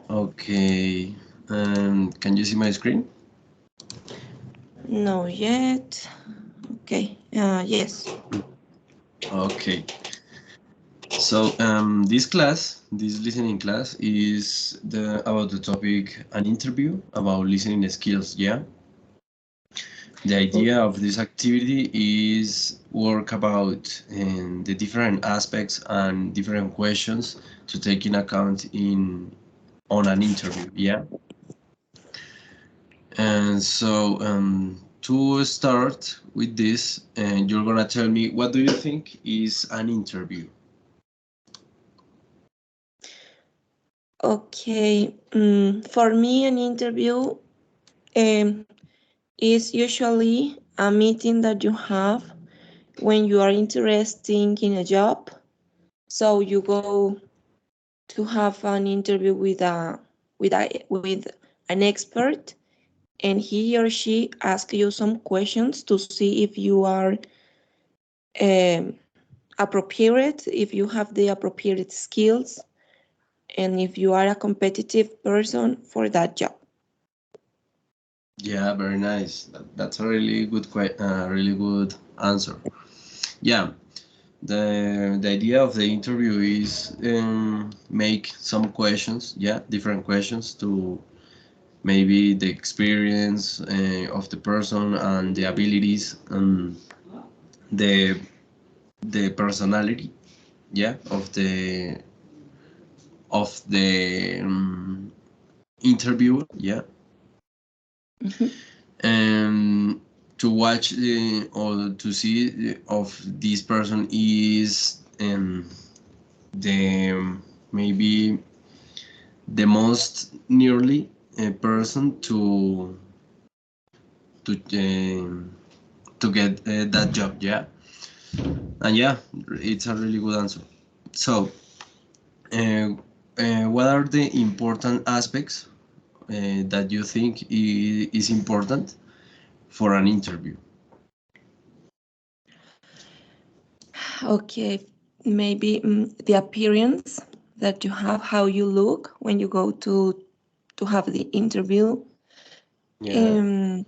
Okay. Can you see my screen? No yet. Okay. Yes. Okay. So this listening class is about the topic an interview about listening skills. Yeah. The idea of this activity is work about the different aspects and different questions to take in account in on an interview. Yeah. And so to start with this, and you're gonna tell me what do you think is an interview? Okay. For me, an interview um, is usually a meeting that you have when you are interested in a job. So you go to have an interview with with an expert, and he or she asks you some questions to see if you are um, appropriate, if you have the appropriate skills, and if you are a competitive person for that job. Yeah, very nice. That's a really good really good answer. Yeah, the idea of the interview is make some questions. Yeah, different questions to maybe the experience of the person and the abilities and the the personality. Yeah, of the interviewer. Yeah, Mhm. and to watch or to see of this person is the maybe the most nearly person to get that job. Yeah, and yeah, it's a really good answer. So uh, what are the important aspects that you think is important for an interview? Okay, maybe the appearance that you have, how you look when you go to have the interview, Yeah.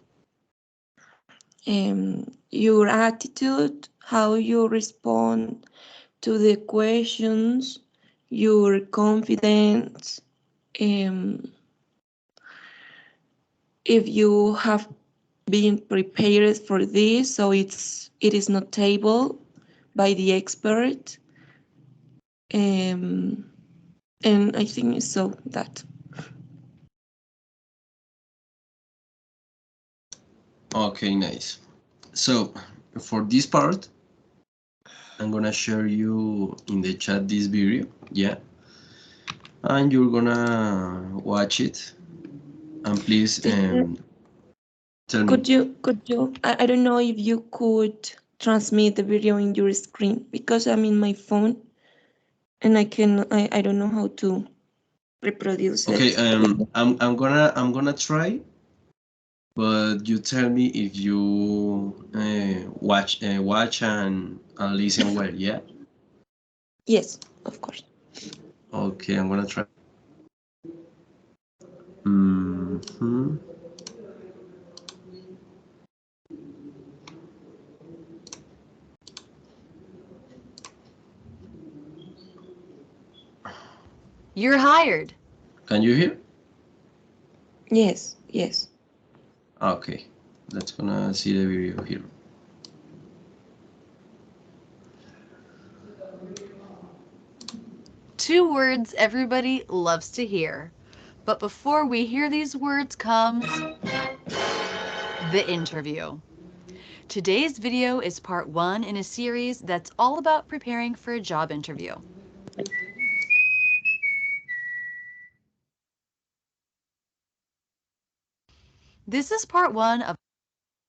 um, your attitude, how you respond to the questions, your confidence, um, if you have been prepared for this, so it is notable by the expert, um, and I think so that. Okay, nice. So for this part, I'm gonna share you in the chat this video, yeah, and you're gonna watch it. And please Teacher, tell me. could you, I don't know if you could transmit the video in your screen because I'm in my phone and I don't know how to reproduce Okay, it. I'm gonna try, but you tell me if you watch and listen well, yeah. Yes, of course. Okay, I'm gonna try. Hmm. You're hired. Can you hear? Yes, yes. Okay, let's gonna see the video here. Two words everybody loves to hear. But before we hear these words comes the interview. Today's video is part 1 in a series that's all about preparing for a job interview. This is part 1 of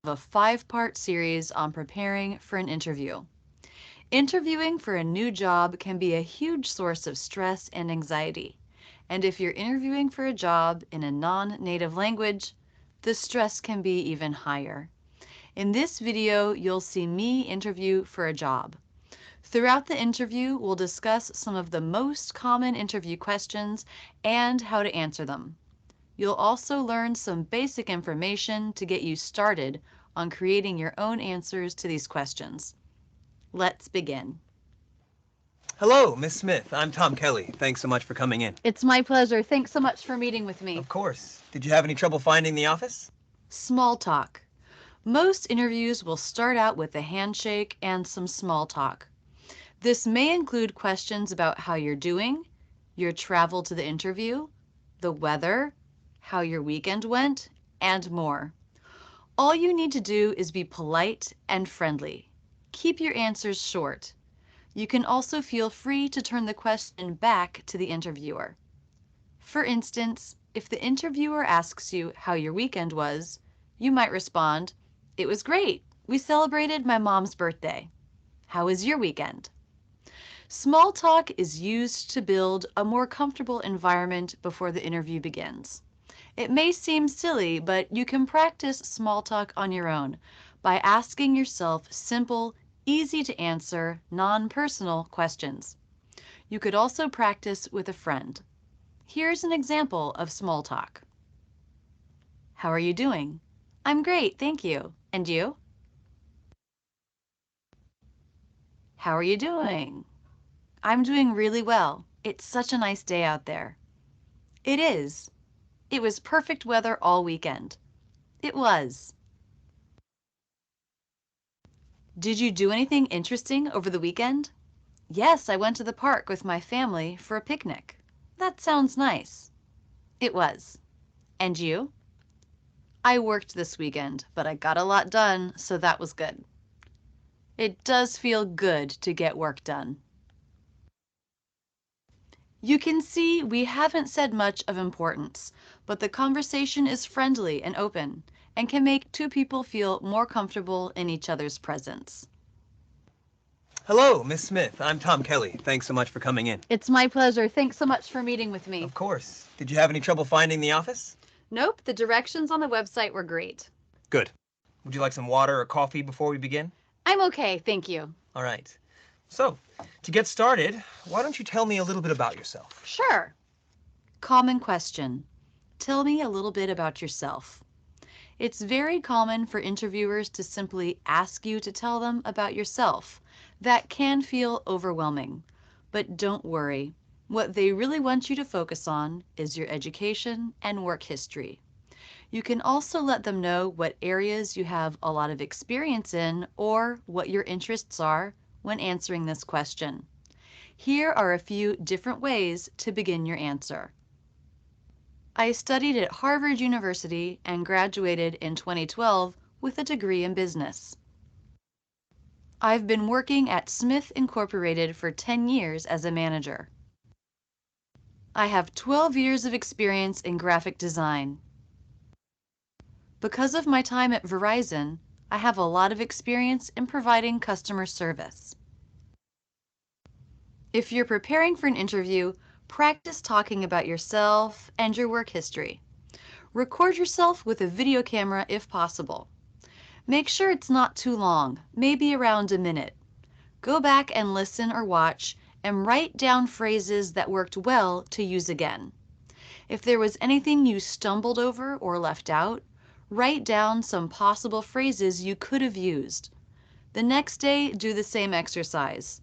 a 5-part series on preparing for an interview. Interviewing for a new job can be a huge source of stress and anxiety. And if you're interviewing for a job in a non-native language, the stress can be even higher. In this video, you'll see me interview for a job. Throughout the interview, we'll discuss some of the most common interview questions and how to answer them. You'll also learn some basic information to get you started on creating your own answers to these questions. Let's begin. Hello, Miss Smith. I'm Tom Kelly. Thanks so much for coming in. It's my pleasure. Thanks so much for meeting with me. Of course. Did you have any trouble finding the office? Small talk. Most interviews will start out with a handshake and some small talk. This may include questions about how you're doing, your travel to the interview, the weather, how your weekend went, and more. All you need to do is be polite and friendly. Keep your answers short. You can also feel free to turn the question back to the interviewer. For instance, if the interviewer asks you how your weekend was, you might respond, "It was great. We celebrated my mom's birthday. How was your weekend?" Small talk is used to build a more comfortable environment before the interview begins. It may seem silly, but you can practice small talk on your own by asking yourself simple, easy to answer, non-personal questions. You could also practice with a friend. Here's an example of small talk. How are you doing? I'm great, thank you. And you? How are you doing? I'm doing really well. It's such a nice day out there. It is. It was perfect weather all weekend. It was. Did you do anything interesting over the weekend? Yes, I went to the park with my family for a picnic. That sounds nice. It was. And you? I worked this weekend, but I got a lot done, so that was good. It does feel good to get work done. You can see we haven't said much of importance, but the conversation is friendly and open and can make two people feel more comfortable in each other's presence. Hello, Miss Smith. I'm Tom Kelly. Thanks so much for coming in. It's my pleasure. Thanks so much for meeting with me. Of course. Did you have any trouble finding the office? Nope, the directions on the website were great. Good. Would you like some water or coffee before we begin? I'm okay, thank you. All right. So, to get started, why don't you tell me a little bit about yourself? Sure. Common question. Tell me a little bit about yourself. It's very common for interviewers to simply ask you to tell them about yourself. That can feel overwhelming, but don't worry. What they really want you to focus on is your education and work history. You can also let them know what areas you have a lot of experience in or what your interests are when answering this question. Here are a few different ways to begin your answer. I studied at Harvard University and graduated in 2012 with a degree in business. I've been working at Smith Incorporated for 10 years as a manager. I have 12 years of experience in graphic design. Because of my time at Verizon, I have a lot of experience in providing customer service. If you're preparing for an interview, practice talking about yourself and your work history. Record yourself with a video camera if possible. Make sure it's not too long, maybe around a minute. Go back and listen or watch and write down phrases that worked well to use again. If there was anything you stumbled over or left out, write down some possible phrases you could have used. The next day, do the same exercise.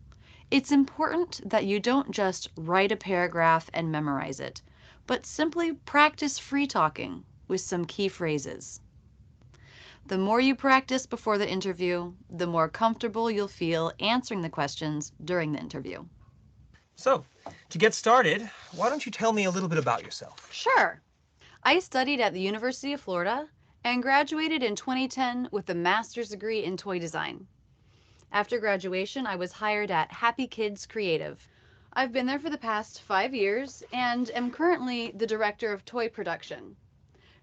It's important that you don't just write a paragraph and memorize it, but simply practice free talking with some key phrases. The more you practice before the interview, the more comfortable you'll feel answering the questions during the interview. So, to get started, why don't you tell me a little bit about yourself? Sure. I studied at the University of Florida and graduated in 2010 with a master's degree in toy design. After graduation, I was hired at Happy Kids Creative. I've been there for the past 5 years and am currently the director of toy production.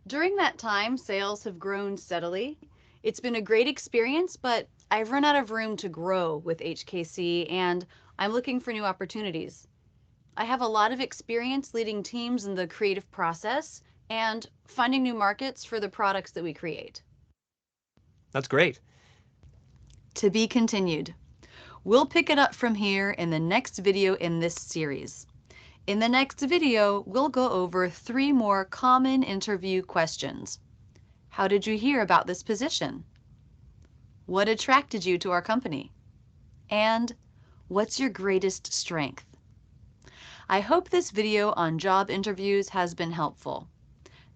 During that time, sales have grown steadily. It's been a great experience, but I've run out of room to grow with HKC and I'm looking for new opportunities. I have a lot of experience leading teams in the creative process and finding new markets for the products that we create. That's great. To be continued. We'll pick it up from here in the next video in this series. In the next video, we'll go over 3 more common interview questions. How did you hear about this position? What attracted you to our company? And what's your greatest strength? I hope this video on job interviews has been helpful.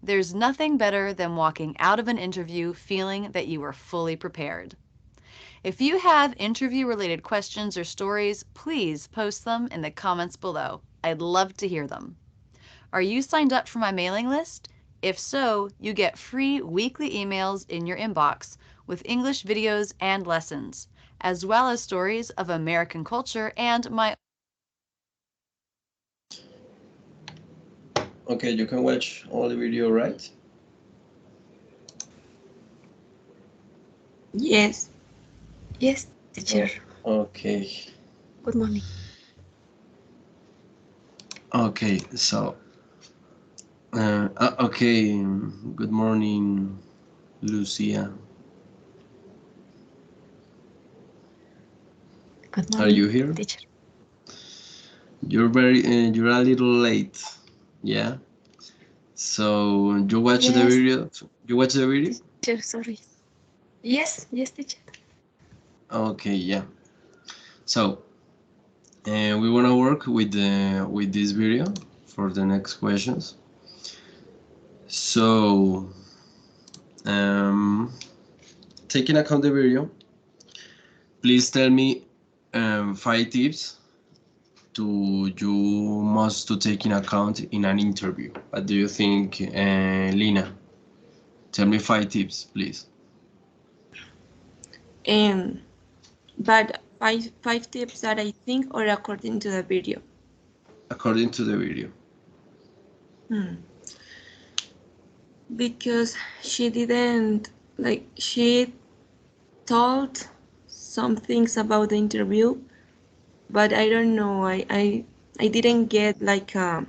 There's nothing better than walking out of an interview feeling that you were fully prepared. If you have interview-related questions or stories, please post them in the comments below. I'd love to hear them. Are you signed up for my mailing list? If so, you get free weekly emails in your inbox with English videos and lessons, as well as stories of American culture and my... Okay, you can watch all the video, right? Yes. Yes, teacher. Okay. Good morning. Okay, so okay, good morning, Lucia. Good Are morning, you here? teacher. You're you're a little late. Yeah. So you watch the Yes, video? You watch the video? teacher, sorry. Yes, teacher. Okay, yeah. So we want to work with this video for the next questions. So taking account the video, please tell me 5 tips to you must to take in account in an interview. What do you think, Lina? Tell me 5 tips, please. But five tips that I think or according to the video. According to the video. Because she didn't she told some things about the interview, but I don't know. I didn't get like a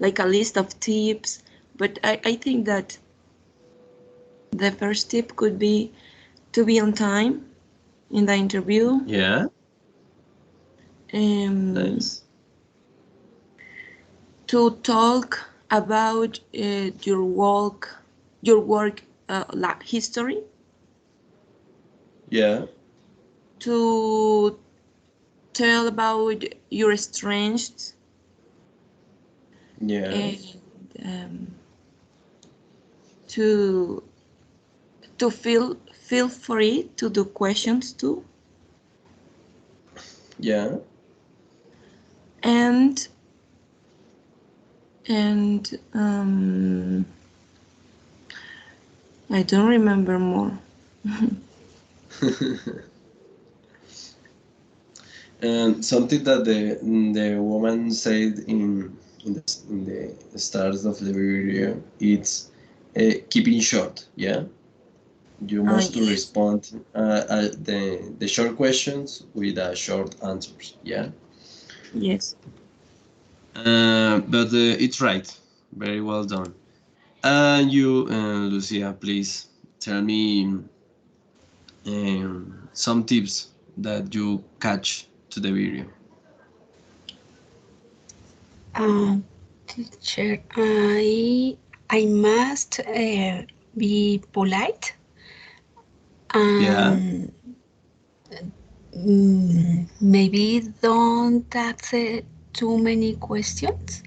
list of tips, but I think that the first tip could be to be on time in the interview. Yeah. Nice. To talk about your work history. Yeah. To tell about your strengths. Yeah. And to feel free to do questions too. Yeah. And I don't remember more. And something that the woman said in the start of the video, it's keeping short. Yeah. You must to Yes. respond the short questions with short answers. Yeah. Yes. But it's right. Very well done. And you, Lucia, please tell me some tips that you catch to the video. Teacher, I must be polite Yeah. and maybe don't ask too many questions.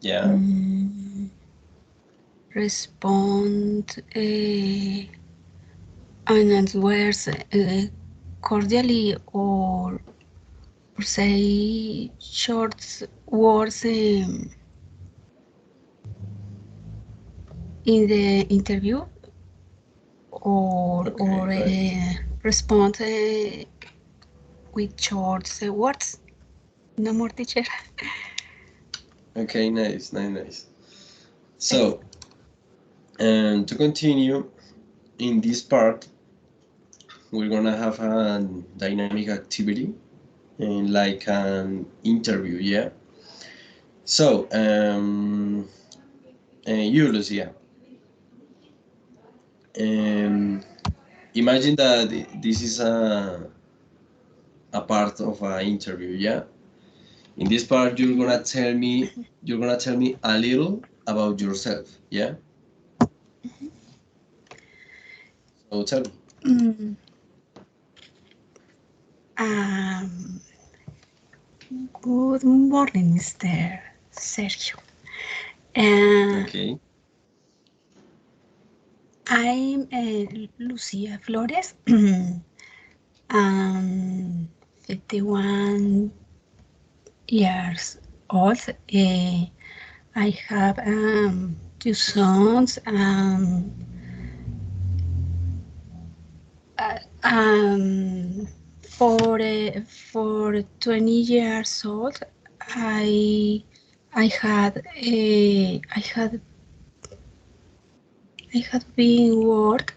Yeah. Respond and answers cordially or say short words in the interview or Okay, respond with short words. No more, teacher. okay, nice. So, and to continue in this part, we're gonna have a dynamic activity and like an interview, yeah. So, you, Lucia, imagine that this is a part of an interview, yeah? In this part, you're gonna tell me a little about yourself, yeah? So tell me. Mm, um, Good morning, Mr. Sergio. Okay. I'm Lucia Flores. I'm 51 years old. I have two sons. Uh, um, for 20 years old, I I had a I had been work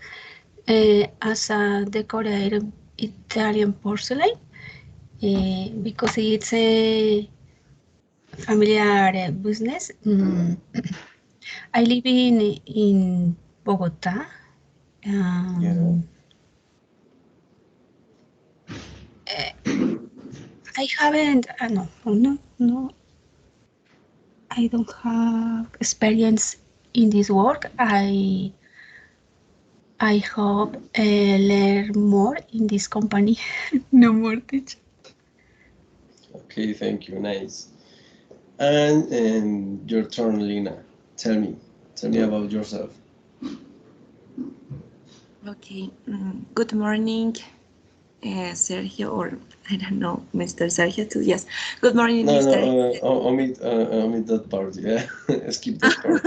as a decorator Italian porcelain because it's a familiar business. I live in Bogota. Yeah. I haven't. No. I don't have experience in this work. I hope learn more in this company. No more teacher. Okay, thank you. Nice. And your turn, Lina. Tell me. Tell me about yourself. Okay, good morning, Sergio, or I don't know, Mr. Sergio too. Yes, good morning, No, Mr. omit that part, yeah? Skip that part.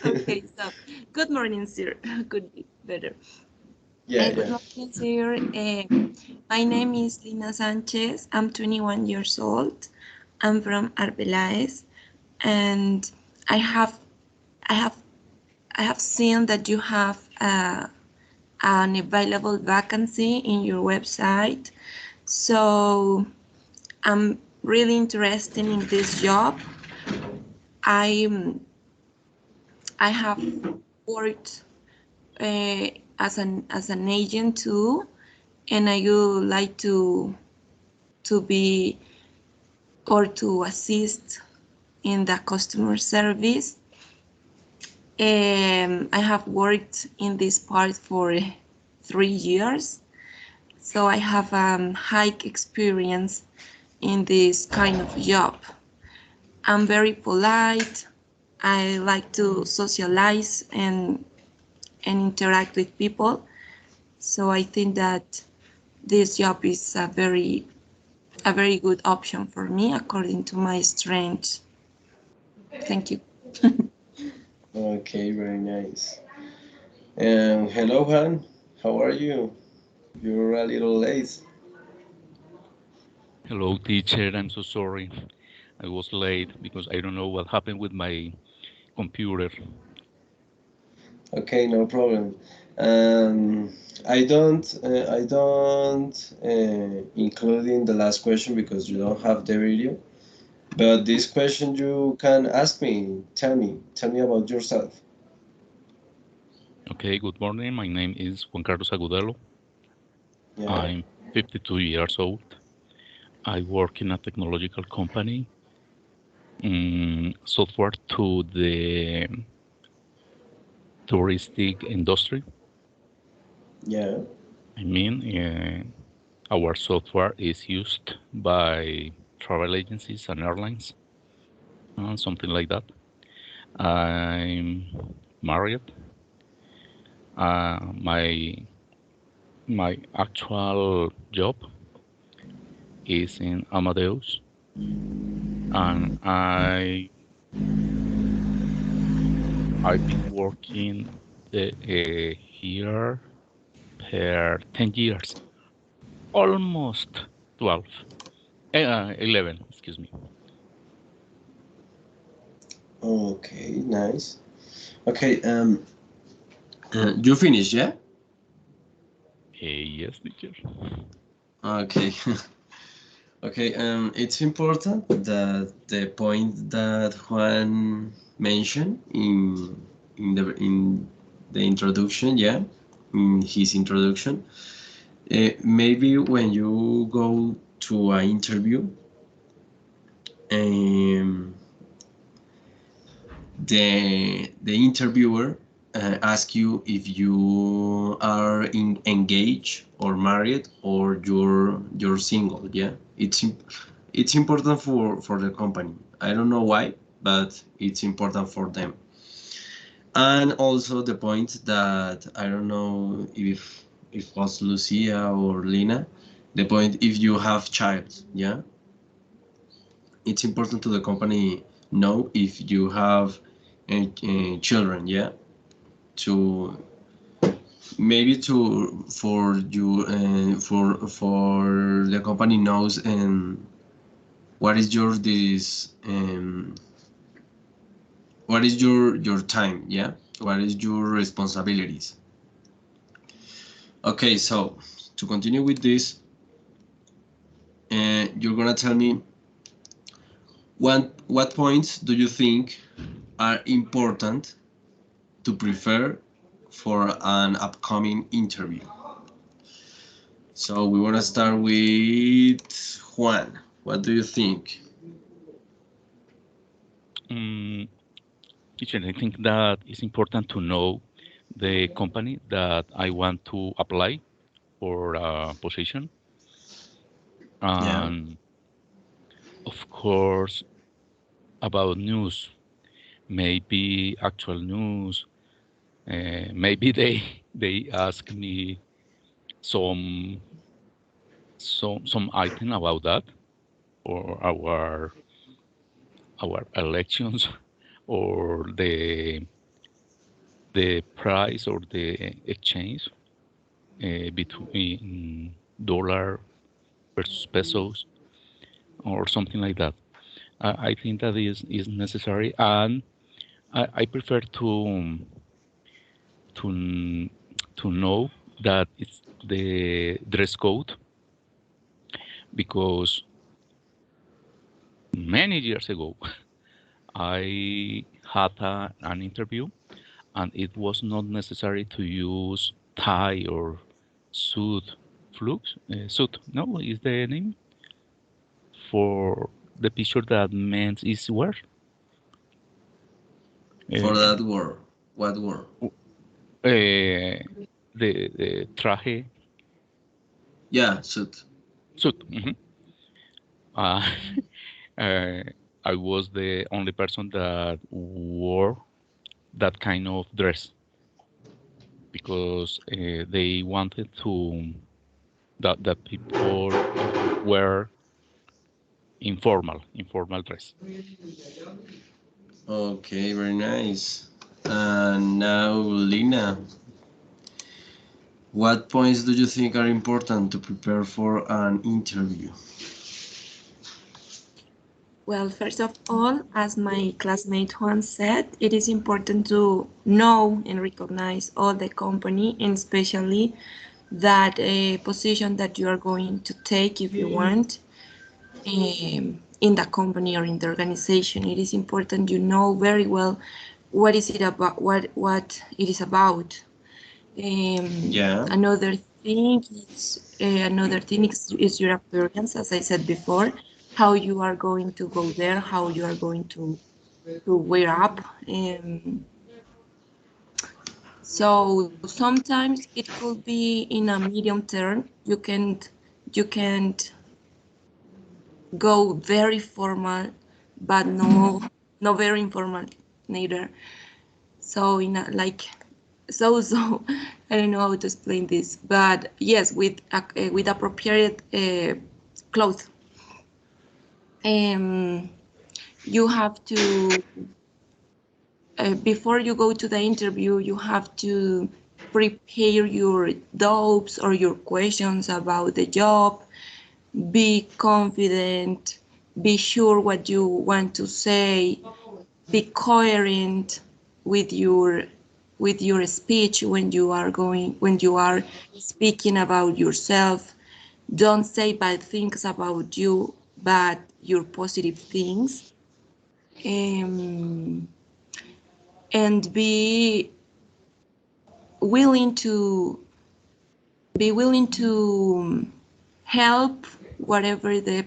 Okay, so good morning, sir. Could be better. Yeah, Good yeah. morning, sir. My name is Lina Sanchez. I'm 21 years old. I'm from Arbeláez, and I have, I have, I have seen that you have an available vacancy in your website. So I'm really interested in this job. I I have worked as an agent too, and I would like to be or to assist in the customer service. I have worked in this part for 3 years, so I have high experience in this kind of job. I'm very polite. I like to socialize and interact with people. So I think that this job is a very good option for me according to my strengths. Thank you. Okay, very nice. Hello, Han. How are you? You're a little late. Hello, teacher. I'm so sorry. I was late because I don't know what happened with my computer. Okay, no problem. I don't include in the last question because you don't have the video. But this question you can ask me. Tell me about yourself. Okay, good morning. My name is Juan Carlos Agudelo. Yeah. I'm 52 years old. I work in a technological company, software to the touristic industry. Yeah. I mean, our software is used by travel agencies and airlines, something like that. I'm married. My actual job is in Amadeus, and I've been working here per 10 years, almost 12, 11, excuse me. Okay, nice. Okay, you finished, yeah? Yes, teacher. Okay. Okay, it's important that the point that Juan mentioned in the introduction, yeah, in his introduction, Maybe when you go to an interview, um, the interviewer ask you if you are engaged or married or you're single. Yeah, it's important for the company. I don't know why, but it's important for them. And also the point that I don't know if was Lucia or Lina, the point if you have child, yeah, it's important to the company know if you have children, yeah, to maybe to for you for the company knows what is your this what is your time, yeah, what is your responsibilities. Okay, so to continue with this, you're gonna tell me what points do you think are important to prepare for an upcoming interview. So we want to start with Juan. What do you think? Mm, Teacher, I think that it's important to know the company that I want to apply for a position, Yeah. and of course about news, maybe actual news. Maybe they ask me some some item about that or our elections or the price or the exchange between dollar versus pesos or something like that. I think that is necessary, and I prefer to to know that it's the dress code, because many years ago I had an interview, and it was not necessary to use tie or suit. Flux suit, no, is the name for the picture that men is wear. For Uh, that word. What word? the traje Yeah, suit. suit. Uh, uh, I was the only person that wore that kind of dress, because they wanted to that people wear informal dress. Okay, very nice. And now, Lina, what points do you think are important to prepare for an interview? Well, first of all, as my classmate Juan said, it is important to know and recognize all the company, and especially that position that you are going to take if you want in the company or in the organization. It is important you know very well what is it about, what it is about. Yeah. Another thing is your appearance, as I said before, how you are going to go there, how you are going to wear up. So sometimes it could be in a medium term. You can't go very formal, but no very informal neither. So in a, like so I don't know how to explain this, but yes, with appropriate clothes. Um, you have to before you go to the interview, you have to prepare your doubts or your questions about the job. Be confident. Be sure what you want to say. Be coherent with your speech when you are speaking about yourself. Don't say bad things about you, but your positive things. Um, and be willing be willing to help whatever the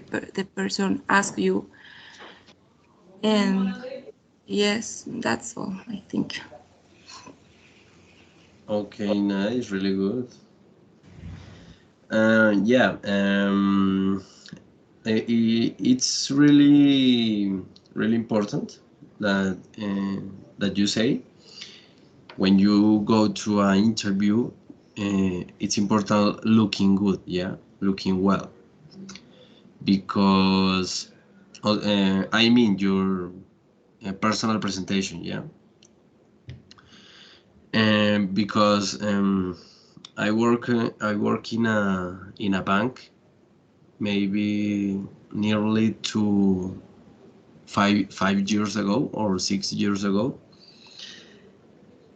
person asks you. And yes, that's all, I think. Okay, nice, really good. Yeah, it's really important that you say when you go to an interview, it's important looking good, yeah, looking well, because I mean your personal presentation, yeah, and because I work in a bank, maybe nearly to 5 years ago or 6 years ago,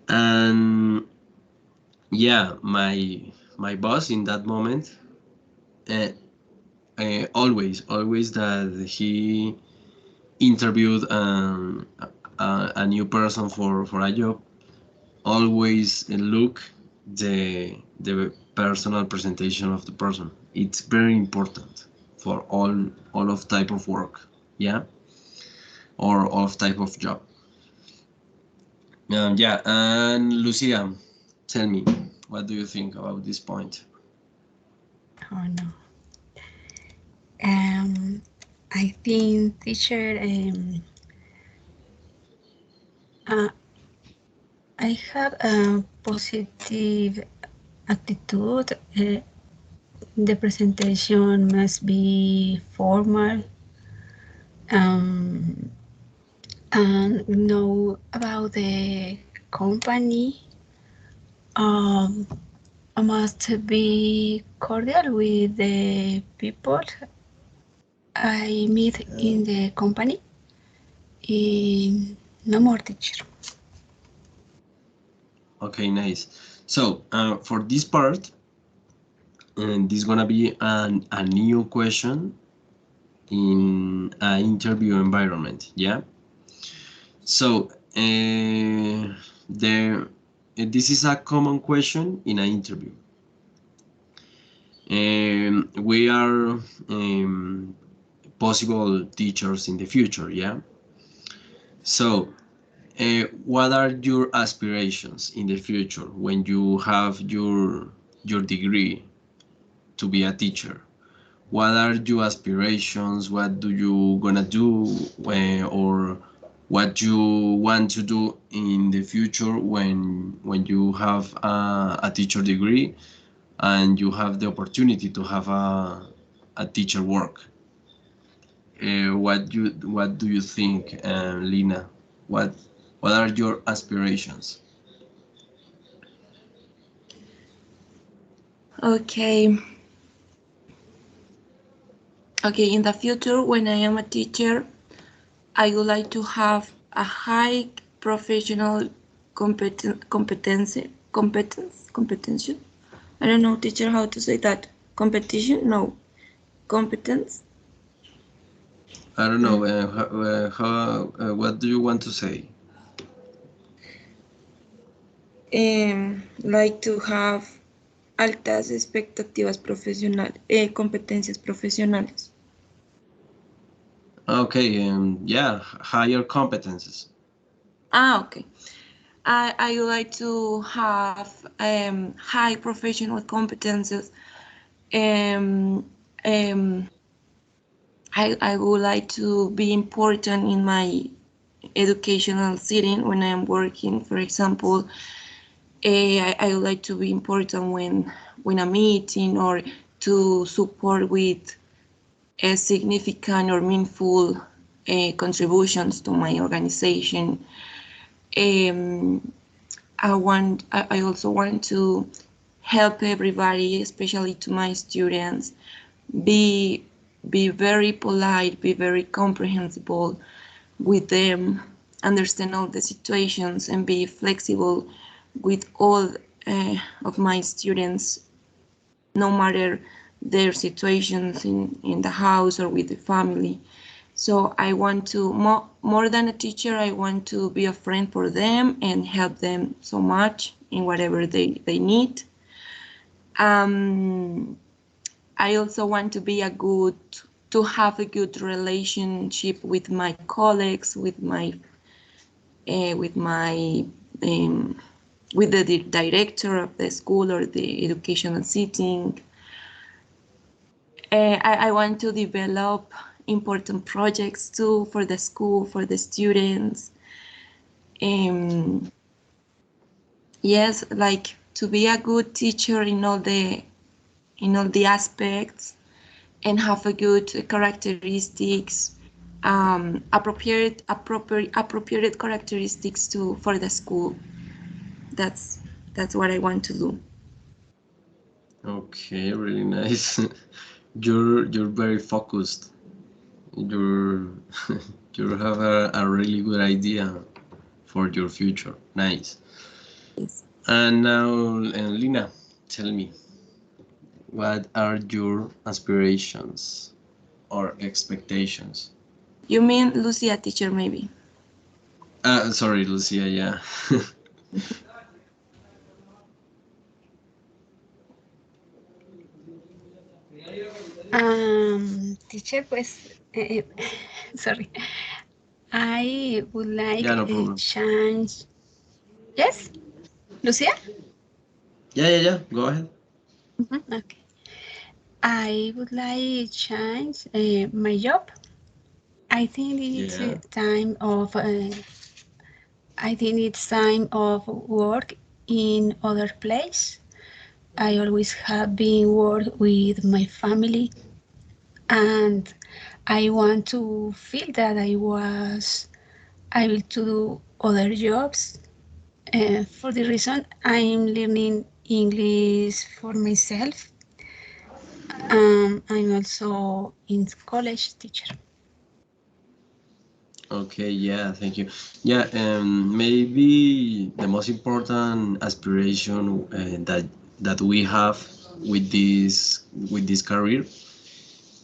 and yeah, my boss in that moment, uh, always that he interviewed a new person for a job, always look the personal presentation of the person. It's very important for all of type of work, yeah, or all of type of job. Yeah, and Lucia, tell me, what do you think about this point? Oh no. I think teacher. Uh, I have a positive attitude. The presentation must be formal, um, and know about the company. Um, I must be cordial with the people I meet in the company. No more, teacher. Okay, nice. So for this part, this is gonna be a new question in an interview environment, yeah. So this is a common question in an interview. We are possible teachers in the future, yeah. So what are your aspirations in the future when you have your degree to be a teacher? What are your aspirations? What do you gonna do, or what you want to do in the future when you have a teacher degree and you have the opportunity to have a teacher work? What do you think, Lina? What what are your aspirations? Okay. Okay, in the future, when I am a teacher, I would like to have a high professional competence. I don't know, teacher, how to say that. Competition? No. Competence? I don't know. What do you want to say? Like to have altas expectativas profesionales, competencias profesionales. Okay, yeah, higher competences. Okay. I would like to have high professional competences. Um, um, I would like to be important in my educational setting when I'm working. For example, I would like to be important when I'm meeting, or to support with a significant or meaningful contributions to my organization. Um, I also want to help everybody, especially to my students, be be very polite, be very comprehensible with them, understand all the situations, and be flexible with all of my students, no matter their situations in the house or with the family. So I want to, more than a teacher, I want to be a friend for them and help them so much in whatever they need. I also want to have a good relationship with my colleagues, with my with the director of the school or the educational setting. I want to develop important projects too for the school, for the students. Yes, like to be a good teacher in all the aspects and have a good characteristics, appropriate characteristics to for the school. That's that's what I want to do. Okay, really nice. You're very focused. You're you have a really good idea for your future. Nice. Yes. And now, Lina, tell me, what are your aspirations or expectations? You mean Lucia teacher maybe? Sorry, Lucia, yeah. Teacher, pues, sorry. I would like Yeah, no a problem. change. Yes, Lucia? Yeah. Go ahead. Okay. I would like change my job. I think it's Yeah. time of I think it's time of work in other place. I always have been work with my family, and I want to feel that I was able to do other jobs. For the reason I'm learning English for myself. I'm also in college teacher. Okay, yeah, thank you. Yeah, maybe the most important aspiration that we have with this career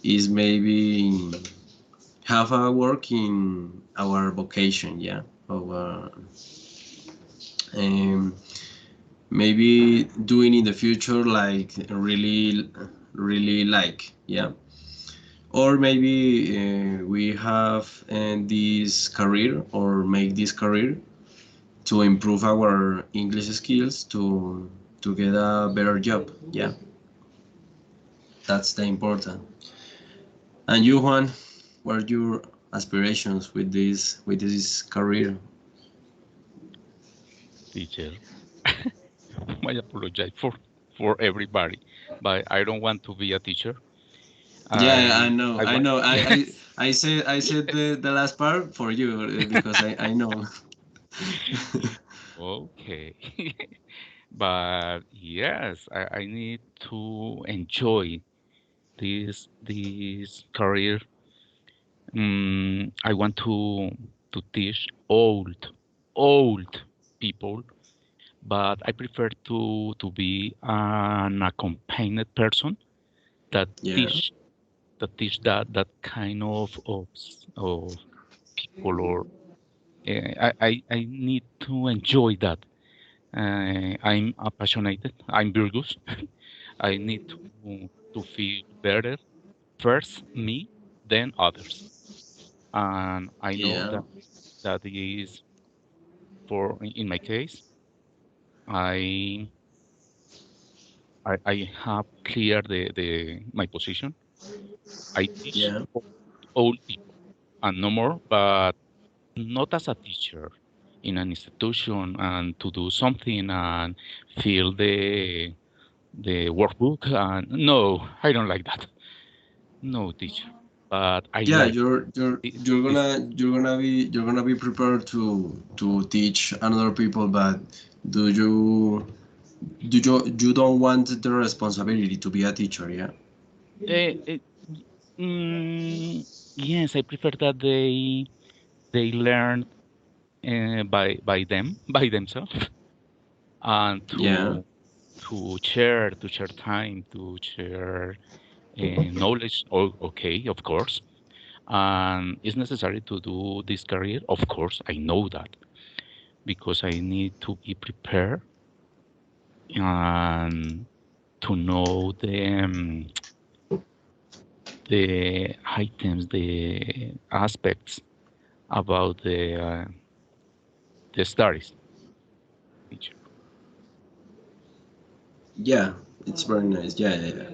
is maybe have a work in our vocation, yeah, our um, maybe doing in the future like really like, yeah, or maybe we have this career or make this career to improve our English skills to get a better job. Yeah, that's the important. And you, Juan, what are your aspirations with this career? Teacher. I apologize for everybody, but I don't want to be a teacher. Yeah, I I know, I I want know. yes. I said the last part for you because I know. Okay. But yes, I need to enjoy this career. I want to teach old people, but I prefer to be an accompanied person that Yeah, teach that kind of people, or I need to enjoy that. I'm passionate. I'm Virgus. I need to feel better first me, then others, and I know yeah, that is for in my case. I I have clear the my position. I teach yeah, old people and no more, but not as a teacher in an institution and to do something and fill the workbook. And no, I don't like that. No teacher, but I yeah. like this. You're gonna be prepared to teach another people, but do you you don't want the responsibility to be a teacher? Yeah. Uh, uh, yes, I prefer that they learn by them by themselves and Yeah. to share time to share knowledge. Oh, okay, of course. And it's necessary to do this career. Of course, I know that because I need to be prepared and to know the items, the aspects about the studies. Teacher. Yeah, it's very nice. Yeah, yeah,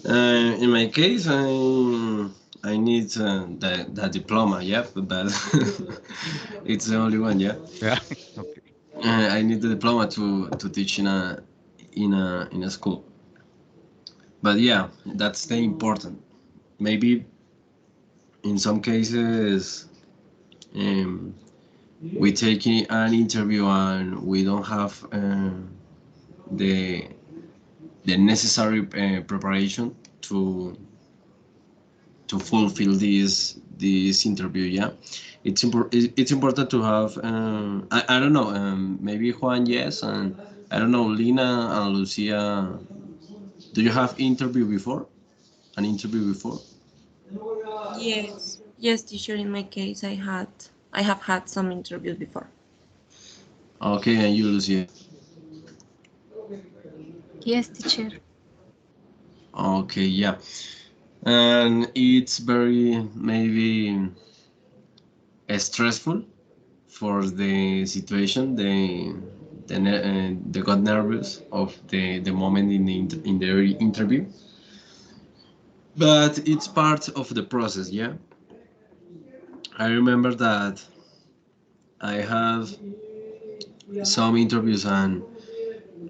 yeah. In my case, I need that diploma. Yeah, but it's the only one. Yeah, Yeah. Okay. I need the diploma to teach in a school. But yeah, that's the important. Maybe in some cases, um, we take an interview and we don't have the the necessary preparation to fulfill this interview. Yeah, it's important to have. I don't know. Maybe Juan, yes, and I don't know, Lina and Lucia. Do you have interview before? An interview before? Yes, yes, teacher. In my case, I have had some interviews before. Okay, and you, Lucia. Yes, teacher. Okay, yeah, and it's very maybe stressful for the situation. They got nervous of the moment in the interview, but it's part of the process. Yeah, I remember that I have some interviews and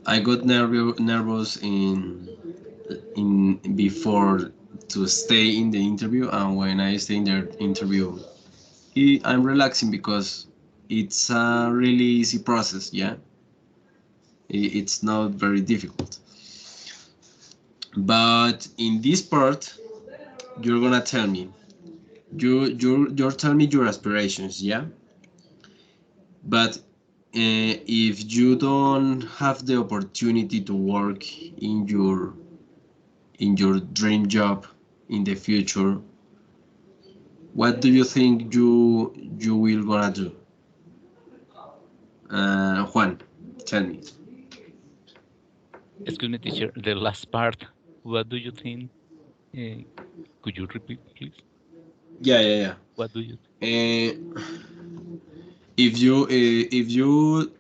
I got nervous in before to stay in the interview, and when I stay in the interview, I'm relaxing because it's a really easy process. Yeah, it's not very difficult. But in this part, you're gonna tell me you're telling me your aspirations, yeah. But if you don't have the opportunity to work in your dream job in the future, what do you think you will gonna do? Juan, tell me. Excuse me, teacher. The last part. What do you think? Uh, could you repeat, please? Yeah, yeah, What do you? yeah. If you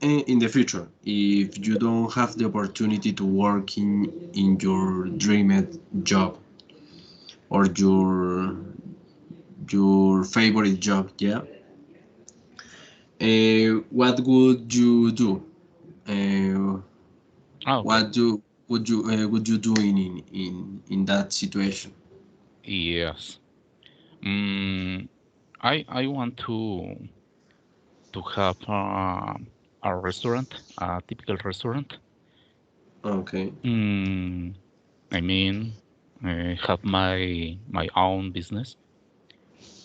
in the future, if you don't have the opportunity to work in your dreamed job or your favorite job, yeah, what would you do? uh, Ah, okay. what do would you do in that situation? Yes. Mm, I want to have a restaurant, a typical restaurant. Okay. Mm, I mean, have my own business.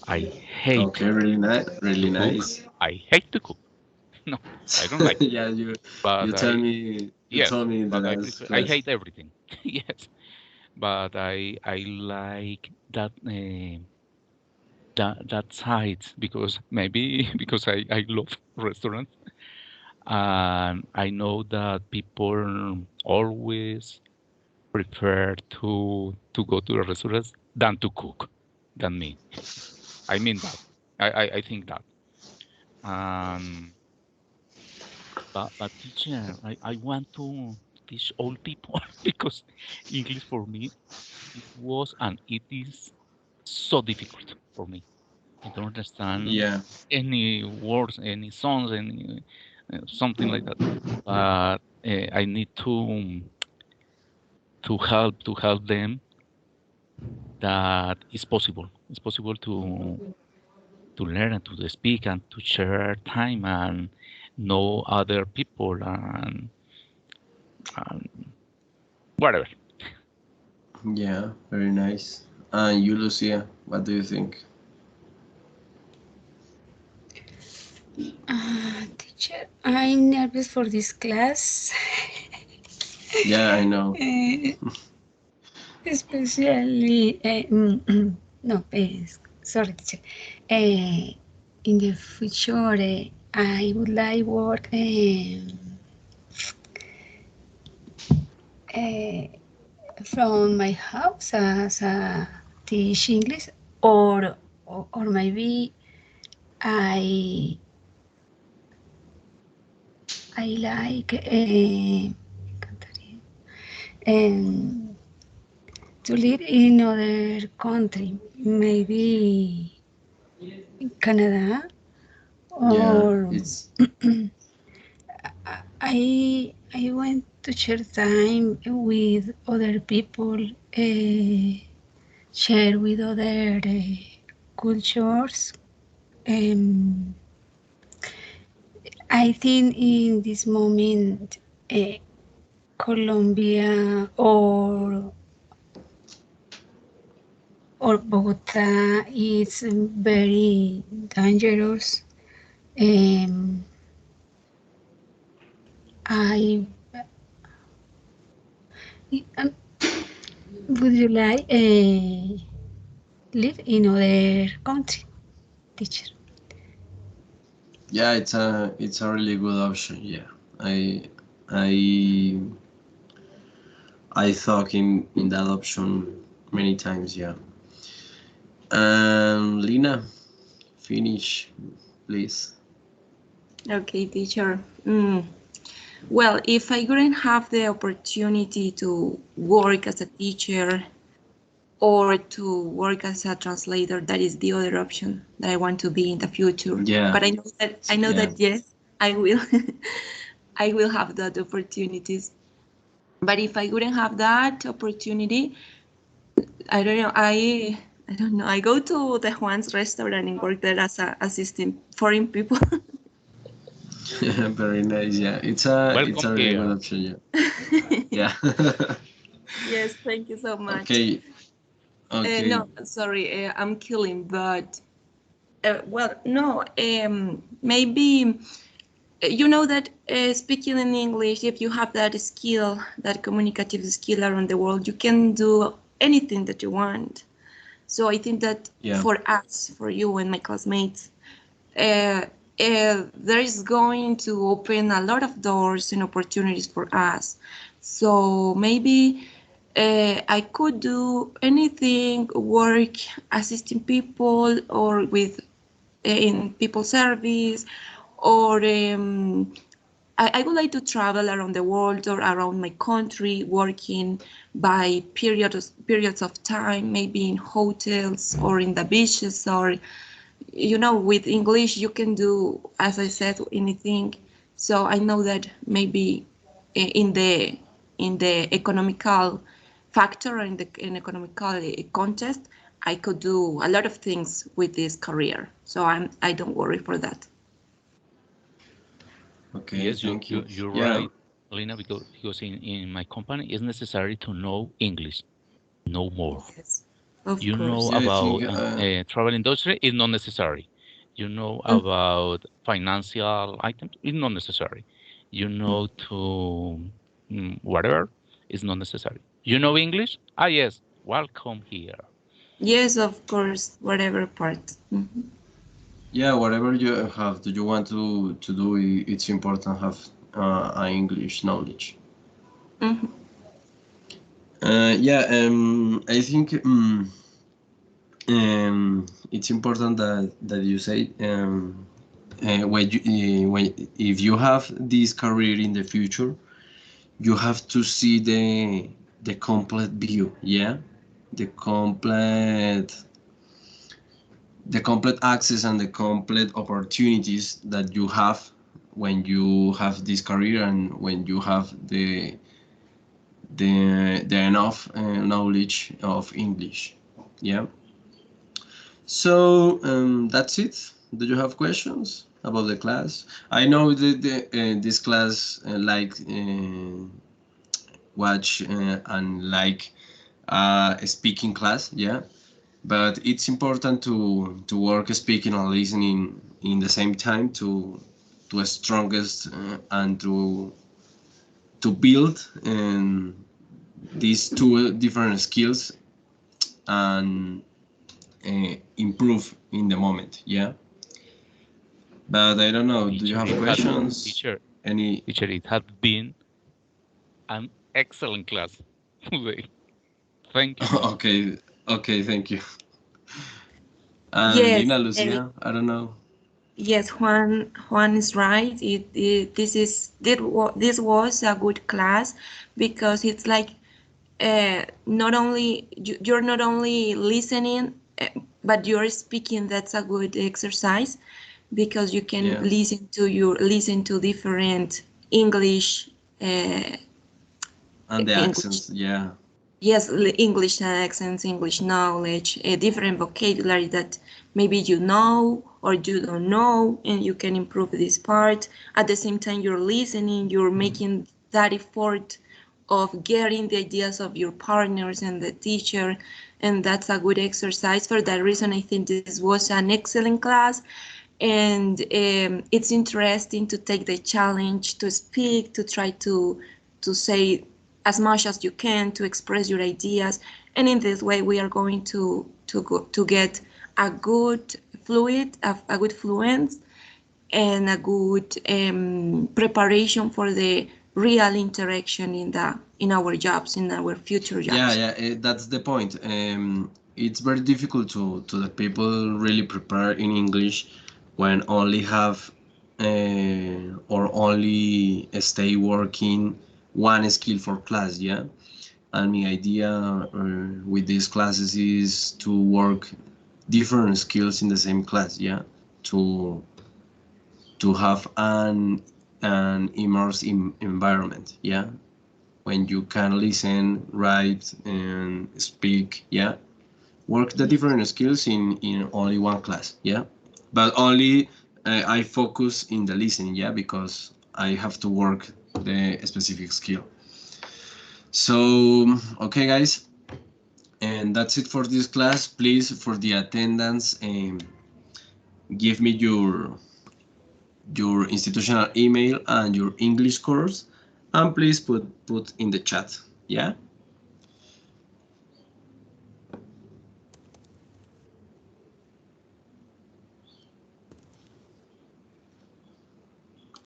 I hate Okay, really nice, to really cook. nice. I hate to cook. No, I don't like. Yeah, you But you tell I me you yes, told me in the but I last prefer. I class. hate everything. Yes, but I like that side because maybe because I love restaurants and I know that people always prefer to go to the restaurants than to cook than me. I mean that. I think that. Um, but teacher, I want to teach all people because English for me it was and it is so difficult for me. I don't understand Yeah. any words, any songs, any something like that. But I need to help them that it's possible. It's possible to learn and to speak and to share time and know other people and whatever. Yeah, very nice. And you, Lucia, what do you think? Teacher, I'm nervous for this class. Yeah, I know. Eh, especially, no, sorry, teacher. In the future, I would like work from my house as a teach English, or maybe I like um, to live in other country, maybe Canada, Yeah, or it's I want to share time with other people, share with other cultures. Um, I think in this moment, Colombia or Bogota is very dangerous. Um, I um, would you like live in other country, teacher? yeah, it's a really good option. Yeah, I I I thought in that option many times. Yeah. Lina, finish, please. Okay, teacher. Well, if I wouldn't have the opportunity to work as a teacher or to work as a translator, that is the other option that I want to be in the future. Yeah. But I know Yeah. that yes, I will I will have that opportunities. But if I wouldn't have that opportunity, I don't know. I don't know. I go to the Juan's restaurant and work there as a assistant foreign people. Very nice. Yeah, it's Welcome a really good here. option. Yeah. Yeah. Yes, thank you so much. Okay. Okay. No, sorry, I'm killing, but well, no, maybe you know that speaking in English, if you have that skill, that communicative skill around the world, you can do anything that you want. So I think that Yeah. for us, for you and my classmates, there is going to open a lot of doors and opportunities for us. So maybe I could do anything, work assisting people or with in people service, or I would like to travel around the world or around my country, working by periods of time, maybe in hotels or in the beaches, or with English you can do, as I said, anything. So I know that maybe in the economical factor, in economical context, I could do a lot of things with this career. So I don't worry for that. Okay. Yes, Thank you. you're Yeah. right, Lena, because in my company it's necessary to know English, no more. Yes, of You know course. Yeah. I about think. travel industry is not necessary. You know Mm. about financial items is not necessary. You know to whatever is not necessary. You know English? Ah, yes. Welcome here. Yes, of course, whatever part. Mhm. Yeah. Whatever you have, do you want to do? It's important to have a English knowledge. Mhm. Yeah. I think. It's important that you say when if you have this career in the future, you have to see the complete view. Yeah, the complete the complete access and the complete opportunities that you have when you have this career and when you have the enough knowledge of English. Yeah. So that's it. Do you have questions about the class? I know that this class watch and like a speaking class, yeah. But it's important to work speaking and listening in the same time to a strongest and to build these two different skills and improve in the moment, yeah. But I don't know. Do you Teacher, have it had questions? teacher Any? teacher it had been an excellent class today. Thank you. Okay, okay, thank you. And Yes, Lina, Lucia, I don't know. yes, Juan is right. This was a good class because it's like not only you're not only listening, but you're speaking. That's a good exercise because you can Yeah, listen to different English and the English. accents, yeah. Yes, English accents, English knowledge, a different vocabulary that maybe you know or you don't know, and you can improve this part. At the same time, you're listening, you're making that effort of getting the ideas of your partners and the teacher, and that's a good exercise. For that reason, I think this was an excellent class, and it's interesting to take the challenge to speak, to try to say as much as you can, to express your ideas, and in this way we are going to get a good a good fluence and a good preparation for the real interaction in our jobs, in our future Yeah, jobs. yeah, that's the point. It's very difficult to the people really prepare in English when only have or only stay working one skill for class, yeah. And my idea with these classes is to work different skills in the same class, yeah, to have an immersive environment, yeah, when you can listen, write, and speak, yeah, work the different skills in only one class, yeah, but only I focus in the listening, yeah, because I have to work the specific skill. So okay, guys, and that's it for this class. Please, for the attendance, give me your institutional email and your English course, and please put in the chat, yeah.